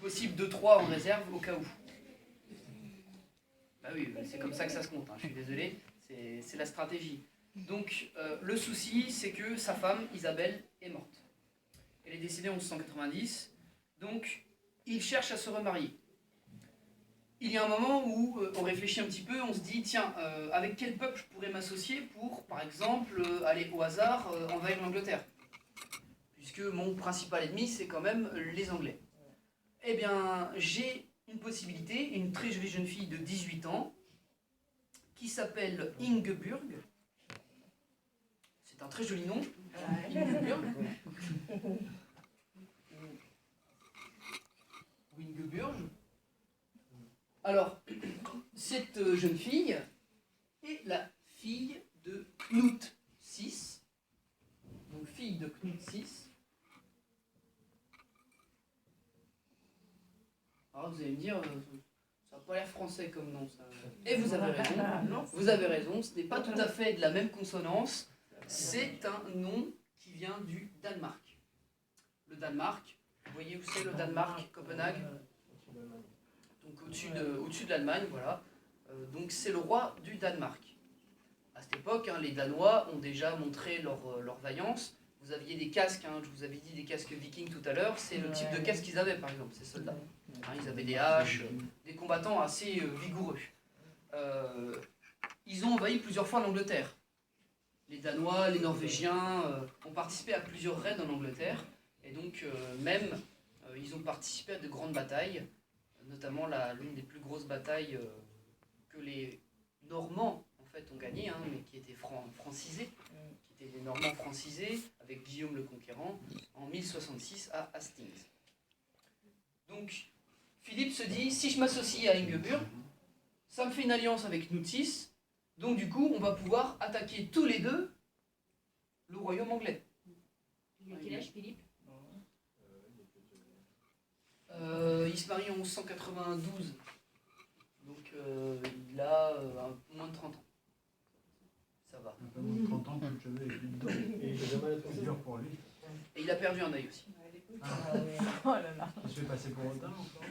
possible 2-3 en réserve au cas où. Bah oui, c'est comme ça que ça se compte, hein, je suis désolé, c'est la stratégie. Donc le souci, c'est que sa femme, Isabelle, est morte. Elle est décédée en 1190, donc il cherche à se remarier. Il y a un moment où on réfléchit un petit peu, on se dit, tiens, avec quel peuple je pourrais m'associer pour, par exemple, aller au hasard envahir l'Angleterre? Puisque mon principal ennemi, c'est quand même les Anglais. Eh bien, j'ai une possibilité, une très jolie jeune fille de 18 ans, qui s'appelle Ingeburg. C'est un très joli nom, Ingeburg. Ou Ingeburg. Alors, cette jeune fille est la fille de Knut VI, donc fille de Knut VI. Alors vous allez me dire, ça n'a pas l'air français comme nom, ça. Et vous avez raison, ce n'est pas tout à fait de la même consonance, c'est un nom qui vient du Danemark. Le Danemark, vous voyez où c'est le Danemark, Copenhague? Donc au-dessus de l'Allemagne, voilà. Donc c'est le roi du Danemark. À cette époque, hein, les Danois ont déjà montré leur vaillance. Vous aviez des casques, hein, je vous avais dit des casques vikings tout à l'heure, c'est le type de casque qu'ils avaient par exemple, ces soldats. Hein, ils avaient des haches, des combattants assez vigoureux. Ils ont envahi plusieurs fois l'Angleterre. Les Danois, les Norvégiens ont participé à plusieurs raids en Angleterre, et donc même ils ont participé à de grandes batailles, notamment l'une des plus grosses batailles que les Normands en fait ont gagné, hein, mais qui était francisée, qui étaient des Normands francisés avec Guillaume le Conquérant en 1066 à Hastings. Donc Philippe se dit, si je m'associe à Ingeburg, ça me fait une alliance avec Knut VI, donc du coup on va pouvoir attaquer tous les deux le royaume anglais. Il a quel âge, Philippe? Il se marie en 1192, donc il a moins de 30 ans. Ça va. Un peu moins de 30 ans, plus de cheveux et plus de dents. Et c'est dur pour lui. Et il a perdu un œil aussi. Ah. Il se fait passer pour Odin encore.